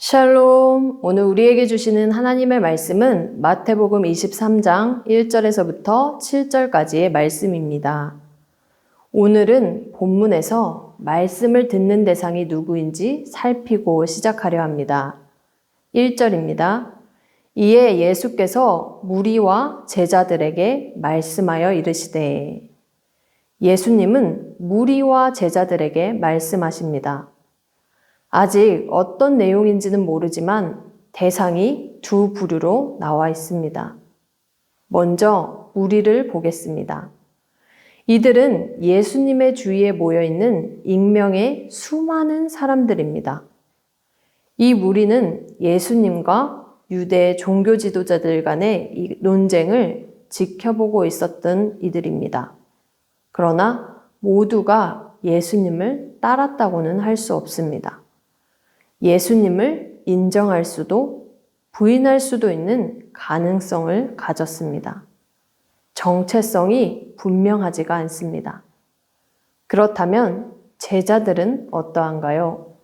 샬롬! 오늘 우리에게 주시는 하나님의 말씀은 마태복음 23장 1절에서부터 7절까지의 말씀입니다. 오늘은 본문에서 말씀을 듣는 대상이 누구인지 살피고 시작하려 합니다. 1절입니다. 이에 예수께서 무리와 제자들에게 말씀하여 이르시되, 예수님은 무리와 제자들에게 말씀하십니다. 아직 어떤 내용인지는 모르지만 대상이 두 부류로 나와 있습니다. 먼저 무리를 보겠습니다. 이들은 예수님의 주위에 모여있는 익명의 수많은 사람들입니다. 이 무리는 예수님과 유대 종교 지도자들 간의 이 논쟁을 지켜보고 있었던 이들입니다. 그러나 모두가 예수님을 따랐다고는 할 수 없습니다. 예수님을 인정할 수도 부인할 수도 있는 가능성을 가졌습니다. 정체성이 분명하지가 않습니다. 그렇다면 제자들은 어떠한가요?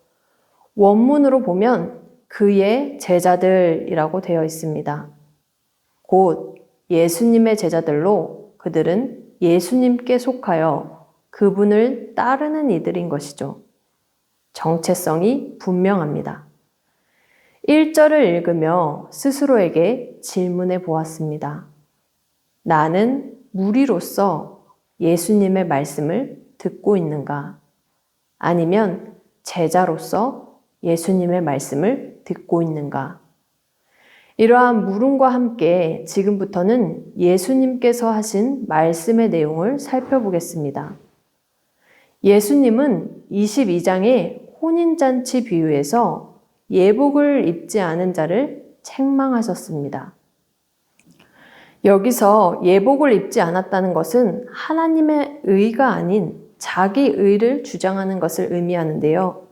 원문으로 보면 그의 제자들이라고 되어 있습니다. 곧 예수님의 제자들로 그들은 예수님께 속하여 그분을 따르는 이들인 것이죠. 정체성이 분명합니다. 1절을 읽으며 스스로에게 질문해 보았습니다. 나는 무리로서 예수님의 말씀을 듣고 있는가? 아니면 제자로서 예수님의 말씀을 듣고 있는가? 이러한 물음과 함께 지금부터는 예수님께서 하신 말씀의 내용을 살펴보겠습니다. 예수님은 22장의 혼인잔치 비유에서 예복을 입지 않은 자를 책망하셨습니다. 여기서 예복을 입지 않았다는 것은 하나님의 의가 아닌 자기 의를 주장하는 것을 의미하는데요.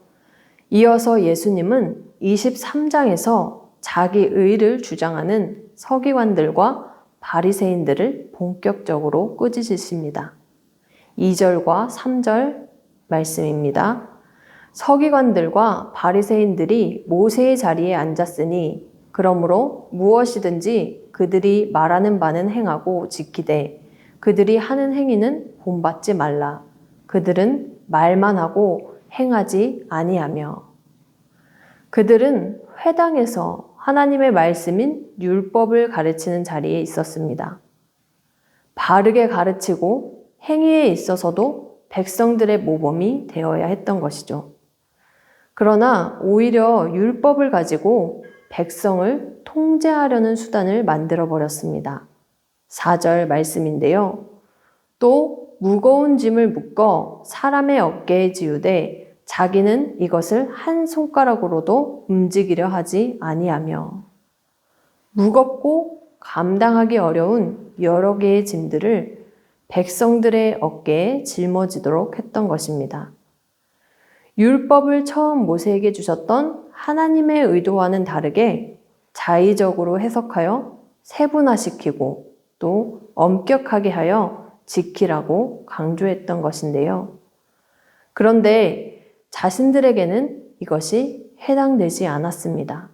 이어서 예수님은 23장에서 자기 의를 주장하는 서기관들과 바리새인들을 본격적으로 꾸짖으십니다. 2절과 3절 말씀입니다. 서기관들과 바리새인들이 모세의 자리에 앉았으니 그러므로 무엇이든지 그들이 말하는 바는 행하고 지키되 그들이 하는 행위는 본받지 말라. 그들은 말만 하고 행하지 아니하며. 그들은 회당에서 하나님의 말씀인 율법을 가르치는 자리에 있었습니다. 바르게 가르치고 행위에 있어서도 백성들의 모범이 되어야 했던 것이죠. 그러나 오히려 율법을 가지고 백성을 통제하려는 수단을 만들어 버렸습니다. 4절 말씀인데요. 또 무거운 짐을 묶어 사람의 어깨에 지우되 자기는 이것을 한 손가락으로도 움직이려 하지 아니하며. 무겁고 감당하기 어려운 여러 개의 짐들을 백성들의 어깨에 짊어지도록 했던 것입니다. 율법을 처음 모세에게 주셨던 하나님의 의도와는 다르게 자의적으로 해석하여 세분화시키고 또 엄격하게 하여 지키라고 강조했던 것인데요. 그런데 자신들에게는 이것이 해당되지 않았습니다.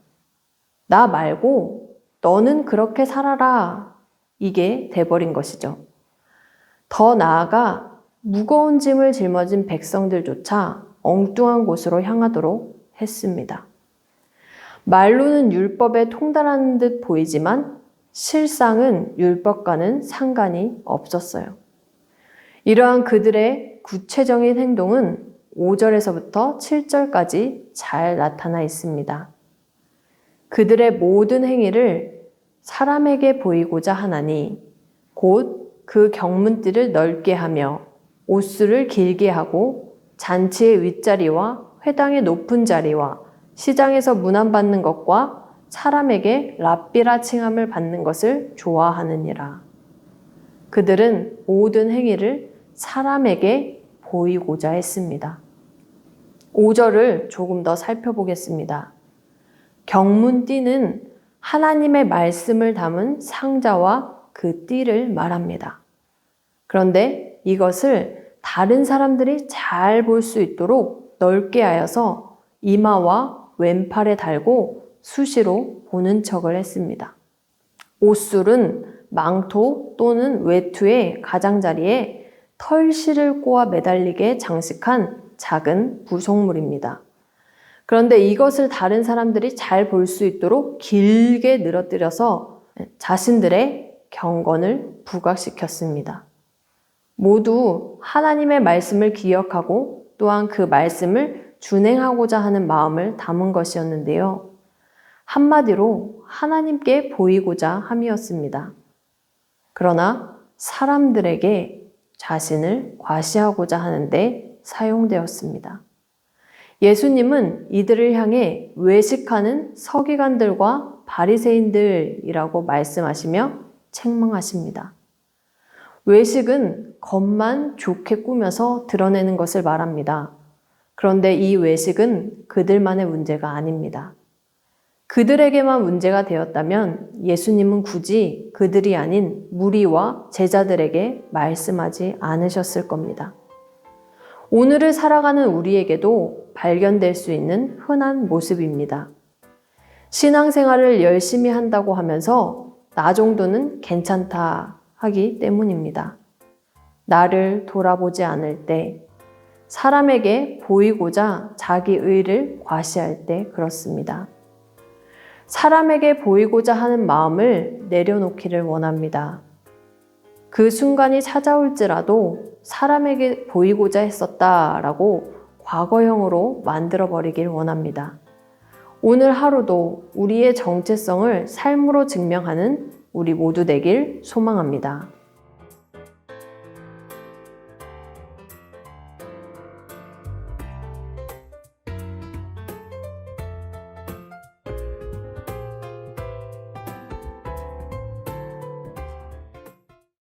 나 말고 너는 그렇게 살아라. 이게 돼버린 것이죠. 더 나아가 무거운 짐을 짊어진 백성들조차 엉뚱한 곳으로 향하도록 했습니다. 말로는 율법에 통달하는 듯 보이지만 실상은 율법과는 상관이 없었어요. 이러한 그들의 구체적인 행동은 5절에서부터 7절까지 잘 나타나 있습니다. 그들의 모든 행위를 사람에게 보이고자 하나니 곧 그 경문띠를 넓게 하며 옷수를 길게 하고 잔치의 윗자리와 회당의 높은 자리와 시장에서 문안받는 것과 사람에게 랍비라 칭함을 받는 것을 좋아하느니라. 그들은 모든 행위를 사람에게 보이고자 했습니다. 5절을 조금 더 살펴보겠습니다. 경문띠는 하나님의 말씀을 담은 상자와 그 띠를 말합니다. 그런데 이것을 다른 사람들이 잘 볼 수 있도록 넓게 하여서 이마와 왼팔에 달고 수시로 보는 척을 했습니다. 옷술은 망토 또는 외투의 가장자리에 털실을 꼬아 매달리게 장식한 작은 부속물입니다. 그런데 이것을 다른 사람들이 잘 볼 수 있도록 길게 늘어뜨려서 자신들의 경건을 부각시켰습니다. 모두 하나님의 말씀을 기억하고 또한 그 말씀을 준행하고자 하는 마음을 담은 것이었는데요. 한마디로 하나님께 보이고자 함이었습니다. 그러나 사람들에게 자신을 과시하고자 하는데 사용되었습니다. 예수님은 이들을 향해 외식하는 서기관들과 바리새인들이라고 말씀하시며 책망하십니다. 외식은 겉만 좋게 꾸며서 드러내는 것을 말합니다. 그런데 이 외식은 그들만의 문제가 아닙니다. 그들에게만 문제가 되었다면 예수님은 굳이 그들이 아닌 무리와 제자들에게 말씀하지 않으셨을 겁니다. 오늘을 살아가는 우리에게도 발견될 수 있는 흔한 모습입니다. 신앙생활을 열심히 한다고 하면서 나 정도는 괜찮다 하기 때문입니다. 나를 돌아보지 않을 때, 사람에게 보이고자 자기 의를 과시할 때 그렇습니다. 사람에게 보이고자 하는 마음을 내려놓기를 원합니다. 그 순간이 찾아올지라도 사람에게 보이고자 했었다라고 과거형으로 만들어버리길 원합니다. 오늘 하루도 우리의 정체성을 삶으로 증명하는 우리 모두 되길 소망합니다.